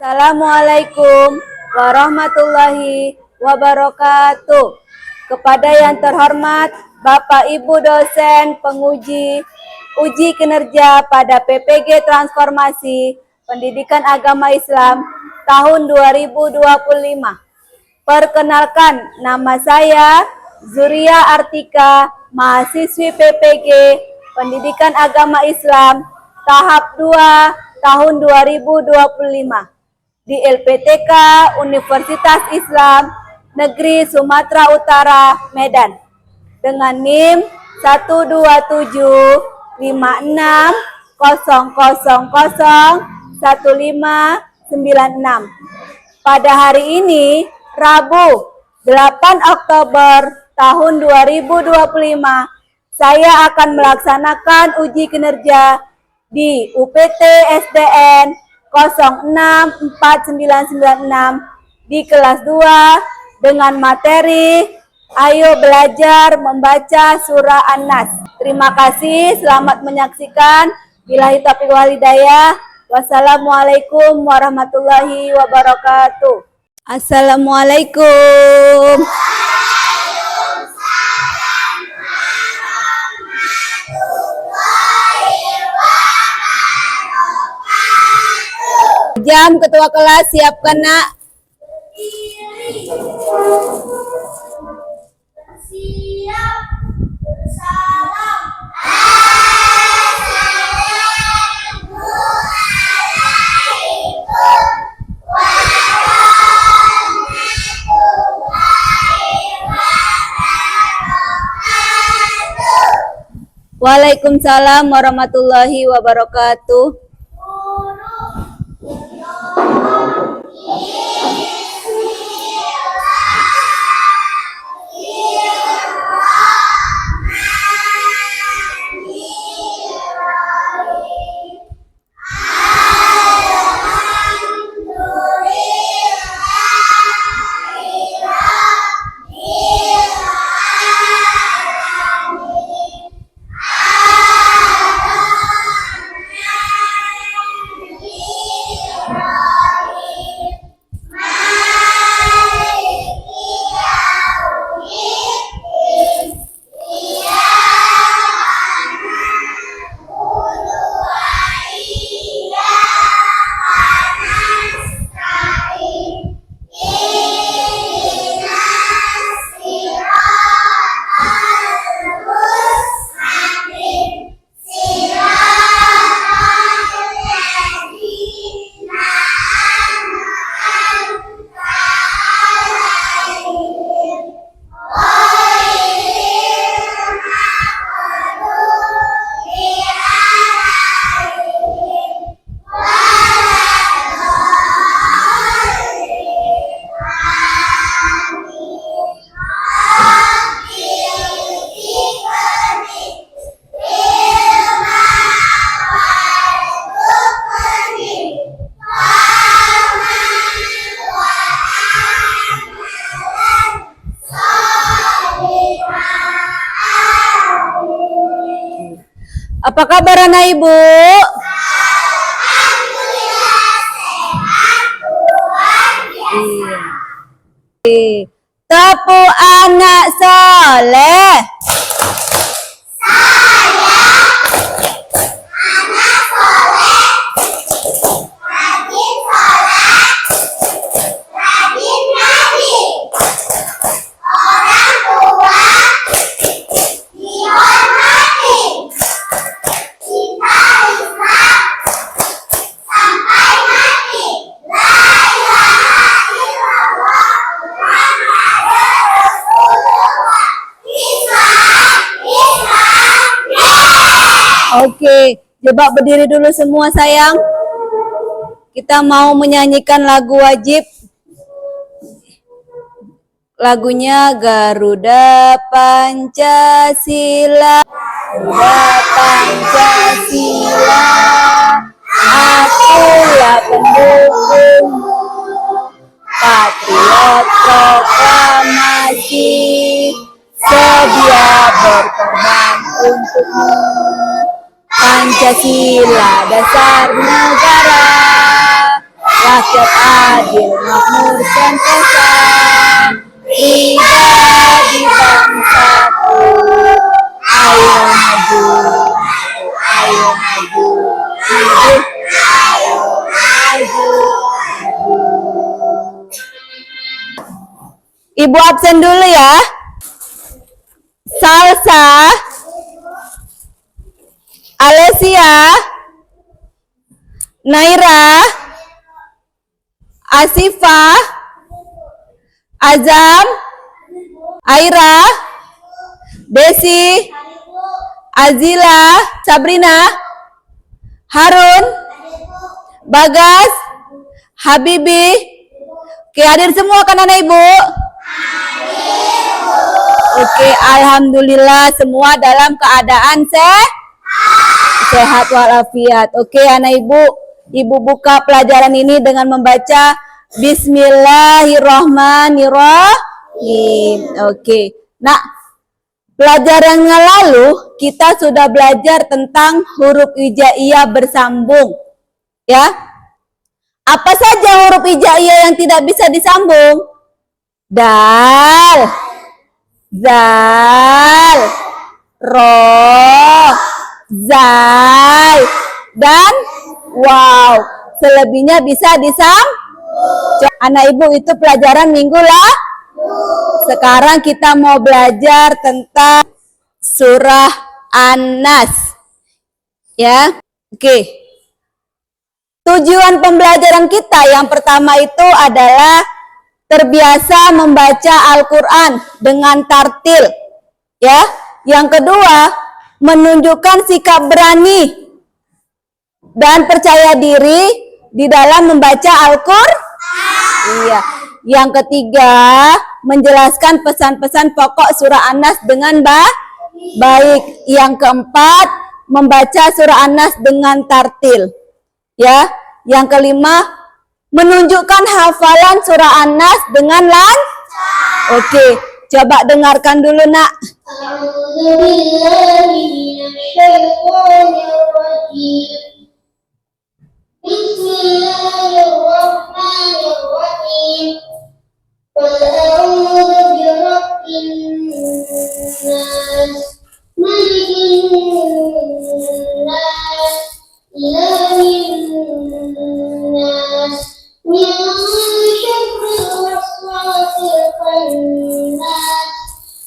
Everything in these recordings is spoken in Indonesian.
Assalamualaikum warahmatullahi wabarakatuh. Kepada yang terhormat Bapak Ibu dosen penguji uji kinerja pada PPG Transformasi Pendidikan Agama Islam tahun 2025. Perkenalkan, nama saya Zuria Artika, mahasiswi PPG Pendidikan Agama Islam tahap 2 tahun 2025 di LPTK Universitas Islam Negeri Sumatera Utara, Medan, dengan NIM 1275700001596. Pada hari ini, Rabu 8 Oktober tahun 2025, saya akan melaksanakan uji kinerja di UPT SDN 064996 di kelas 2 dengan materi Ayo Belajar Membaca Surah An-Nas. Terima kasih, selamat menyaksikan. Billahi taufiq wal hidayah. Wassalamualaikum warahmatullahi wabarakatuh. Assalamualaikum. Jam ketua kelas, siapkan nak. Siap. Salam. Waalaikumsalam warahmatullahi wabarakatuh. Apa kabar anak ibu? Tepu anak soleh. Oke, coba berdiri dulu semua sayang. Kita mau menyanyikan lagu wajib. Lagunya Garuda Pancasila. Garuda Pancasila, akulah pendukung patriot proklamasi, sedia berkorban untukmu. Pancasila dasar negara, rakyat adil, makmur sentosa, pribadi bangsaku. Ayo maju, ayo maju, maju, ayo maju, maju. Ibu absen dulu ya. Salsa, Alesia, Naira, Asifa, Azam, Aira, Desi, Azila, Sabrina, Harun, Bagas, Habibi. Oke, hadir semua kan anak ibu? Oke, alhamdulillah semua dalam keadaan sehat walafiat. Oke, anak ibu buka pelajaran ini dengan membaca Bismillahirrahmanirrahim. Oke, nah pelajaran yang lalu kita sudah belajar tentang huruf hijaiyah bersambung, ya. Apa saja huruf hijaiyah yang tidak bisa disambung? Dal, zal, ro, zai, dan waw. Selebihnya bisa disambung. Anak ibu itu pelajaran minggu lah. Sekarang kita mau belajar tentang surah An-Nas. Ya, oke. Tujuan pembelajaran kita yang pertama itu adalah terbiasa membaca Al-Quran dengan tartil. Ya, yang kedua menunjukkan sikap berani dan percaya diri di dalam membaca Al-Quran. Iya. Yang ketiga, menjelaskan pesan-pesan pokok surah An-Nas dengan baik. Yang keempat, membaca surah An-Nas dengan tartil. Ya. Yang kelima, menunjukkan hafalan surah An-Nas dengan lancar. Oke, coba dengarkan dulu, Nak. Bismillahirrahmanirrahim. Qul a'udzu birabbin nas, malikin nas, ilahin nas, min syarril waswasil khannas,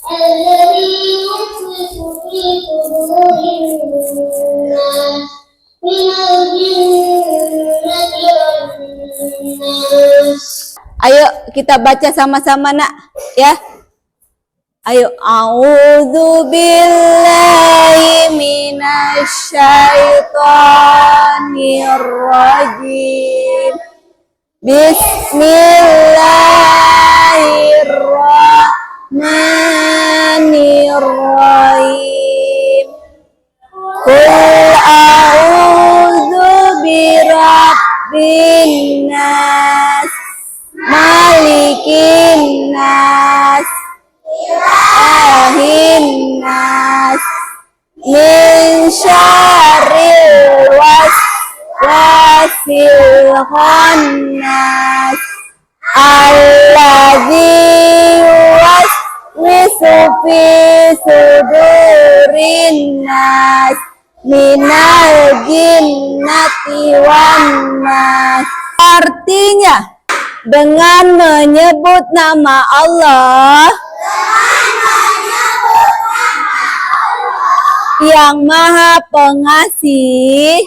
alladzi yuwaswisu fi sudurin nas, minal jinnati wan nas. Ayo kita baca sama-sama, Nak, ya. Ayo, a'udzu billahi minasyaitonir rajim. Bismillahirrahmanirrahim. Qul a'udzu birabbin nas, malikin nas, ilahin nas, min syarril waswasil khannas, alladzi yuwaswisu fi sudurin nas, minal jinnati wan nas. Artinya, dengan menyebut nama Allah yang Maha Pengasih,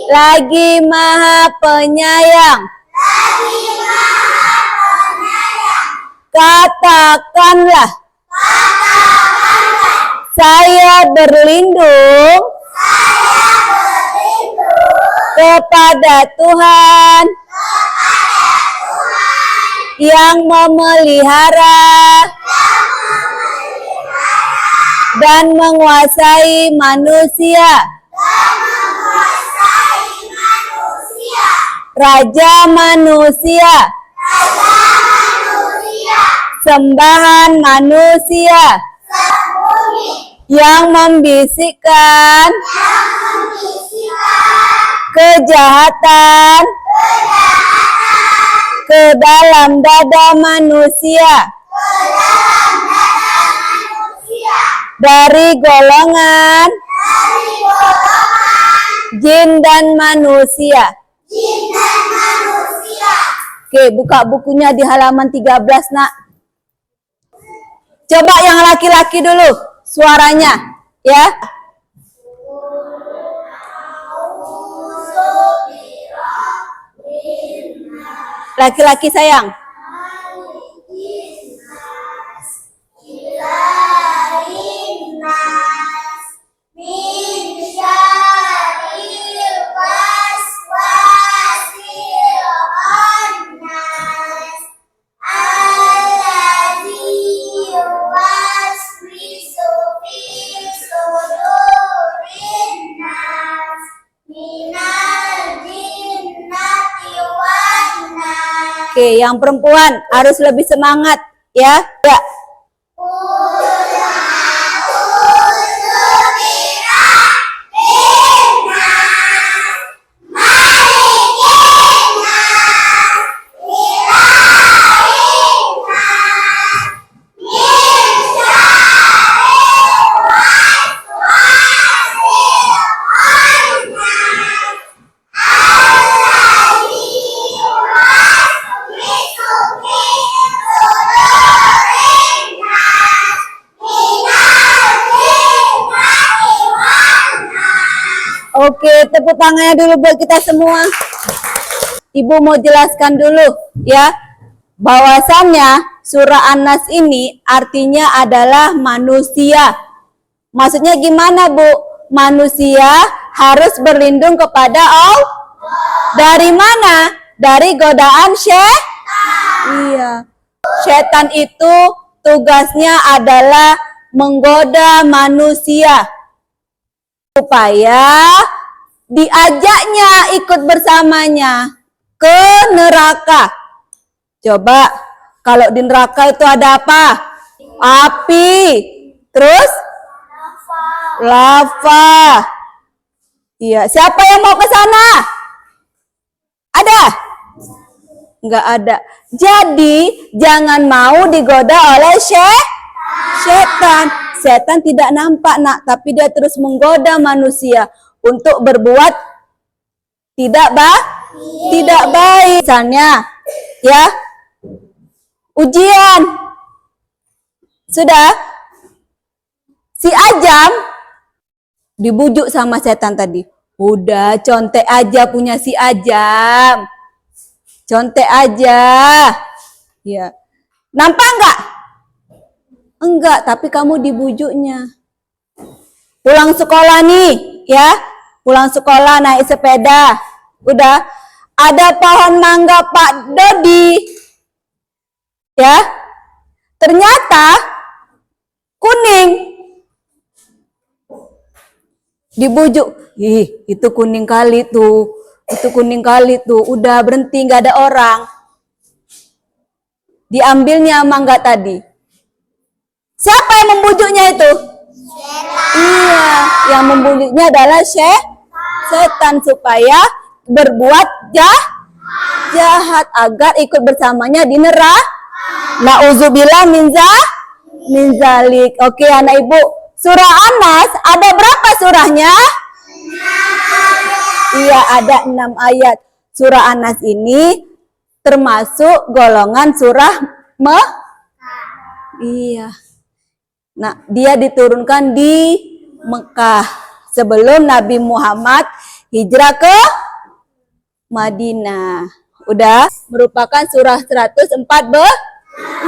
lagi Maha Penyayang. Katakanlah, saya berlindung kepada Tuhan yang memelihara dan menguasai manusia, Raja manusia, sembahan manusia, yang membisikkan kejahatan ke dalam dada manusia dari golongan jin dan manusia. Oke, buka bukunya di halaman 13, Nak. Coba yang laki-laki dulu suaranya, ya. Laki-laki sayang. Oke, yang perempuan harus lebih semangat, ya. Ya. Oke, tepuk tangannya dulu buat kita semua. Ibu mau jelaskan dulu, ya. Bahwasannya surah An-Nas ini artinya adalah manusia. Maksudnya gimana, Bu? Manusia harus berlindung kepada Allah. Dari mana? Dari godaan Iya. Setan itu tugasnya adalah menggoda manusia supaya diajaknya ikut bersamanya ke neraka. Coba kalau di neraka itu ada apa? Api, terus lava. Iya, siapa yang mau ke sana? Ada? Enggak ada. Jadi jangan mau digoda oleh setan. Setan tidak nampak, Nak, tapi dia terus menggoda manusia untuk berbuat tidak baik. Misalnya, ya, ujian. Sudah, si Ajam dibujuk sama setan tadi. Udah, contek aja punya si Ajam. Contek aja. Ya. Nampak enggak? Enggak, tapi kamu dibujuknya. Pulang sekolah nih, ya. Pulang sekolah naik sepeda. Udah, ada pohon mangga Pak Dodi. Ya. Ternyata kuning. Dibujuk. Ih, itu kuning kali tuh. Itu kuning kali tuh. Udah berhenti, nggak ada orang. Diambilnya mangga tadi. Siapa yang membujuknya itu? Iya, yang membujuknya adalah setan supaya berbuat jahat agar ikut bersamanya di neraka. Nauzubillah min zalik. Oke, anak ibu. Surah An-Nas ada berapa surahnya? 6 Iya, ada 6 ayat. Surah An-Nas ini termasuk golongan surah Iya. Nah, dia diturunkan di Mekah sebelum Nabi Muhammad hijrah ke Madinah. Udah, merupakan surah 114.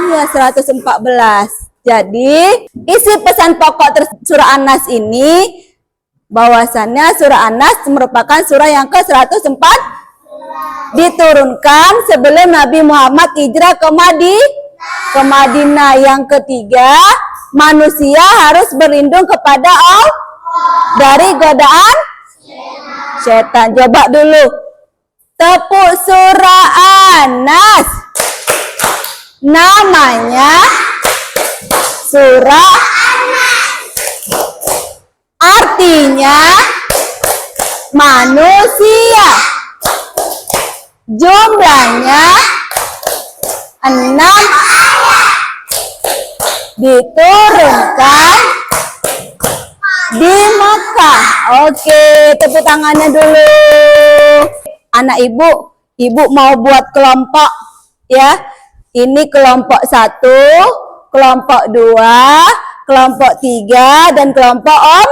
Iya, 114. Jadi, isi pesan pokok surah An-Nas ini bahwasannya surah An-Nas merupakan surah yang ke-104 diturunkan sebelum Nabi Muhammad hijrah ke Madinah. Yang ketiga, manusia harus berlindung kepada Allah dari godaan setan. Coba dulu. Tepuk surah An-Nas. Namanya surah An-Nas. Artinya manusia. Jumlahnya 6. Diturunkan di Mekah. Oke, tepuk tangannya dulu. Anak ibu mau buat kelompok ya. Ini kelompok 1, kelompok 2, kelompok 3, dan kelompok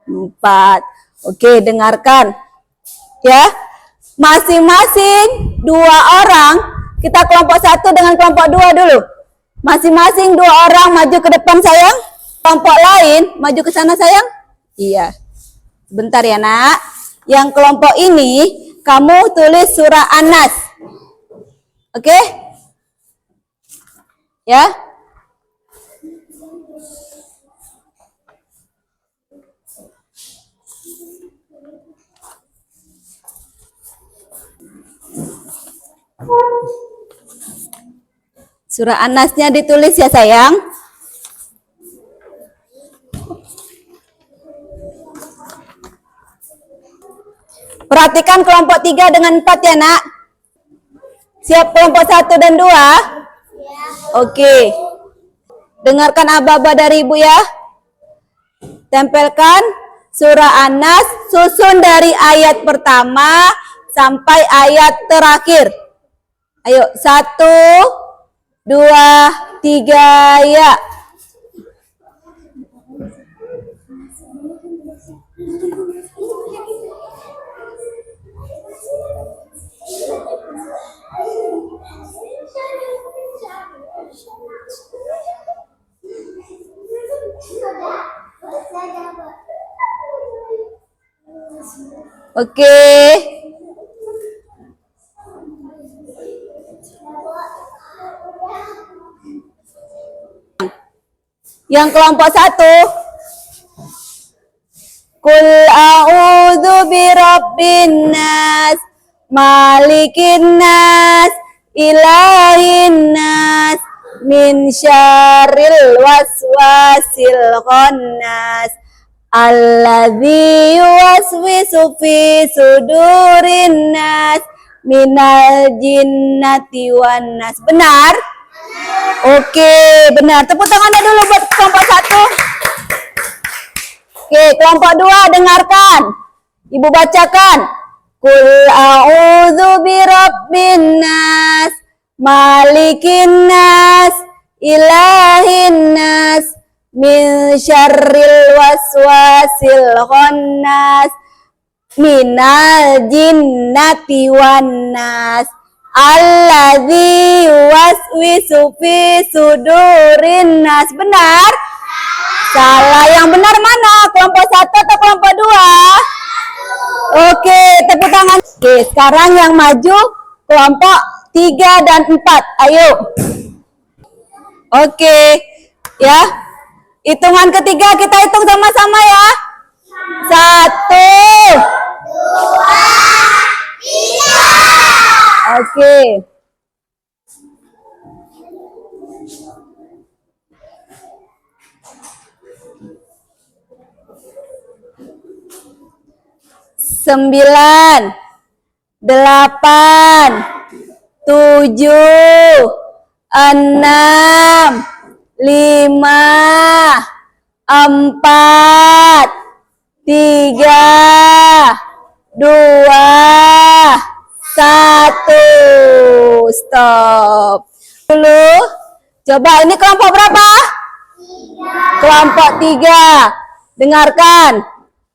4. Oke, dengarkan ya. Masing-masing 2 orang. Kita kelompok 1 dengan kelompok 2 dulu. Masing-masing 2 orang maju ke depan sayang. Kelompok lain maju ke sana sayang. Iya. Bentar ya nak. Yang kelompok ini kamu tulis surah An-Nas. Oke? Ya. Surah An-Nasnya ditulis ya sayang. Perhatikan kelompok 3 dengan 4 ya nak. Siap kelompok 1 dan 2? Oke. Dengarkan aba-aba dari ibu ya. Tempelkan surah An-Nas, susun dari ayat pertama sampai ayat terakhir. Ayo, 1, 2, 3, ya. Oke. Yang kelompok 1. Qul a'udzu birabbin nas, malikin nas, ilahin nas, min syarril waswasil khannas, alladzi yuwaswisu fi sudurin nas, minal jinnati wan nas. Benar? Oke, benar. Tepuk tangannya dulu buat kelompok 1. Oke, kelompok 2 dengarkan. Ibu bacakan. Qul a'udzu birabbin nas, malikin nas, ilahin nas, min syarril waswasil khannas, minal jinnati wan nas, alladzi yuwaswisu fi sudurin nas. Benar? Salah. Yang benar mana? Kelompok 1 atau kelompok 2? Oke, tepuk tangan. Oke, sekarang yang maju kelompok 3 dan 4. Ayo. Oke, ya. Hitungan ketiga kita hitung sama-sama ya. 1, 2, 3. Oke. Sembilan, 8, 7, 6, 5, 4, 3, 2, 1. Stop. Dulu. Coba ini kelompok berapa? 3. Kelompok 3. Dengarkan.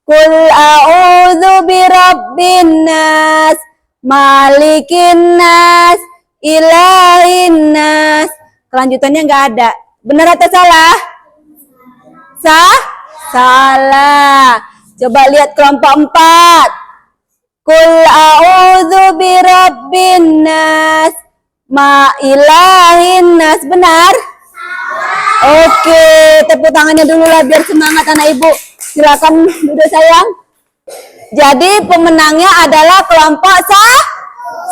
Qul a'udzu birabbin nas, malikin nas, ilahin nas. Kelanjutannya nggak ada. Benar atau salah? Salah. Coba lihat kelompok 4. Qul a'udzu birabbin nas, ma ilahin nas. Benar? Oke, tepuk tangannya dulu lah biar semangat anak ibu. Silakan duduk sayang. Jadi pemenangnya adalah kelompok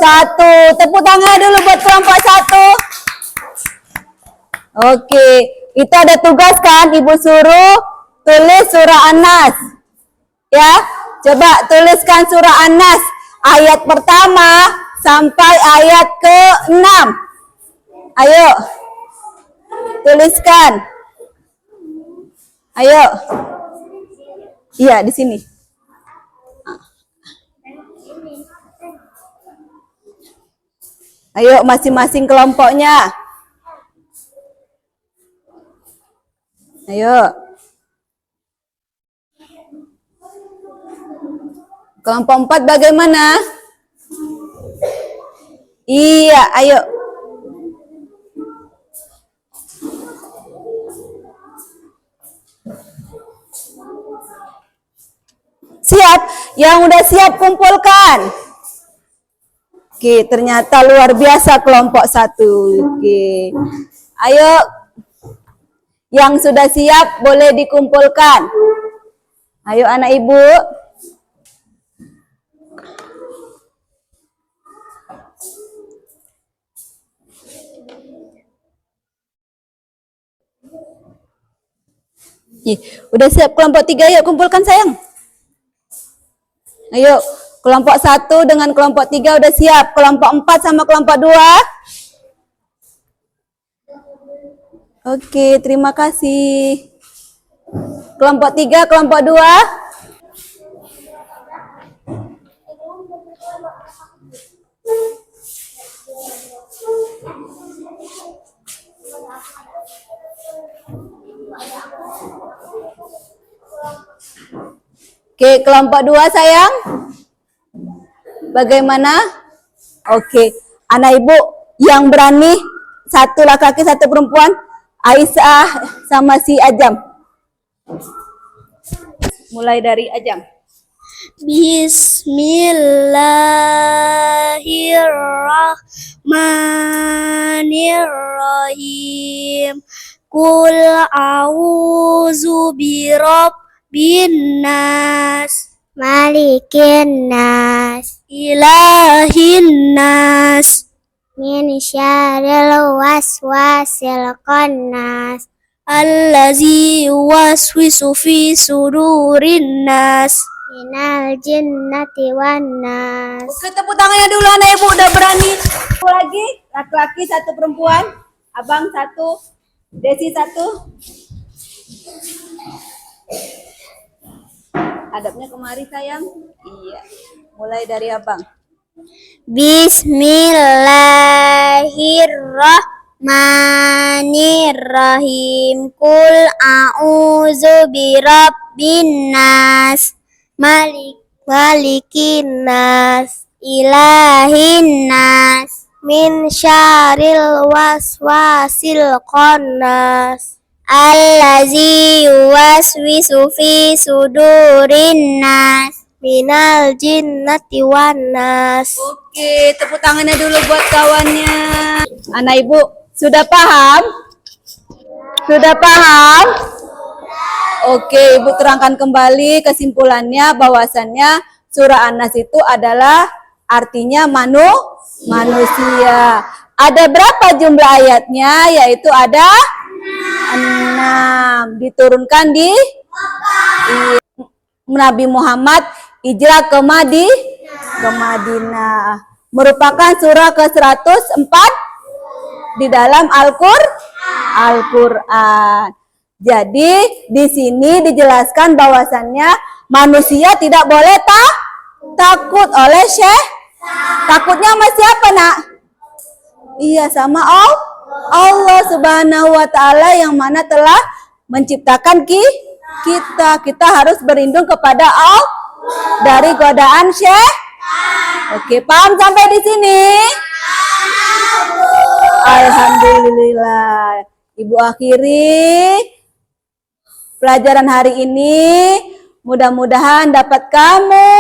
1. Tepuk tangan dulu buat kelompok 1. Oke, itu ada tugas kan? Ibu suruh tulis surah An-Nas. Ya, Coba tuliskan surah An-Nas ayat pertama sampai ayat ke-6. Ayo. Tuliskan. Ayo. Iya, di sini. Ayo masing-masing kelompoknya. Ayo. Kelompok 4 bagaimana? Iya, ayo. Siap? Yang udah siap kumpulkan. Oke, ternyata luar biasa kelompok 1. Oke. Ayo. Yang sudah siap boleh dikumpulkan. Ayo anak ibu. Udah siap kelompok 3, yuk kumpulkan sayang. Ayo, kelompok 1 dengan kelompok 3 udah siap. Kelompok 4 sama kelompok 2. Oke, terima kasih. Kelompok 3, kelompok 2. Oke, kelompok 2 sayang. Bagaimana? Oke, anak ibu yang berani, 1 laki-laki 1 perempuan, Aisyah sama si Ajam. Mulai dari Ajam. Bismillahirrahmanirrahim. Qul a'udzu birabbin nas, malikin nas, ilahin nas, min syarril waswasil khannas, allazi yuwaswisu fi sudurin nas, minal jinnati wan nas. Oke, tepuk tangannya dulu anak ibu udah berani. Satu lagi, laki-laki 1 perempuan, abang 1, Desi 1. Hadapnya kemari sayang. Iya. Mulai dari abang. Bismillahirrahmanirrahim. Qul a'udzu birabbin nas, malikin nas, ilahin nas, min syarril waswasil khannas, allazi yuwaswisu fi sudurin nas, minal jinnati wan nas. Oke, tepuk tangannya dulu buat kawannya. Anak ibu, sudah paham? Sudah paham? Oke, ibu terangkan kembali kesimpulannya bahwasannya surah An-Nas itu adalah artinya manusia. Ada berapa jumlah ayatnya? Yaitu ada 6. Diturunkan di Nabi Muhammad hijrah ke Madinah. Merupakan surah ke-104 di dalam Al-Qur'an. Jadi di sini dijelaskan bahwasannya manusia tidak boleh takut oleh syekh. Takutnya sama siapa, Nak? Iya, sama Allah Subhanahu wa taala yang mana telah menciptakan kita. Kita harus berlindung kepada Allah dari godaan syekh. Oke, paham sampai di sini? Alhamdulillah. Ibu akhiri pelajaran hari ini. Mudah-mudahan dapat kamu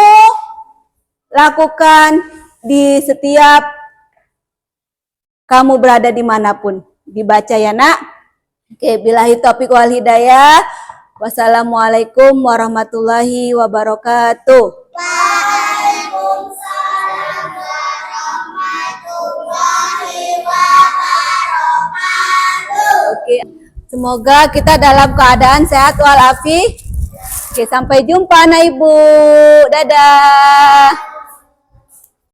lakukan di setiap kamu berada dimanapun. Dibaca ya, Nak. Oke, billahi taufiq wal hidayah. Wassalamualaikum warahmatullahi wabarakatuh. Waalaikumsalam warahmatullahi wabarakatuh. Oke, semoga kita dalam keadaan sehat walafiat. Oke, sampai jumpa anak ibu. Dadah.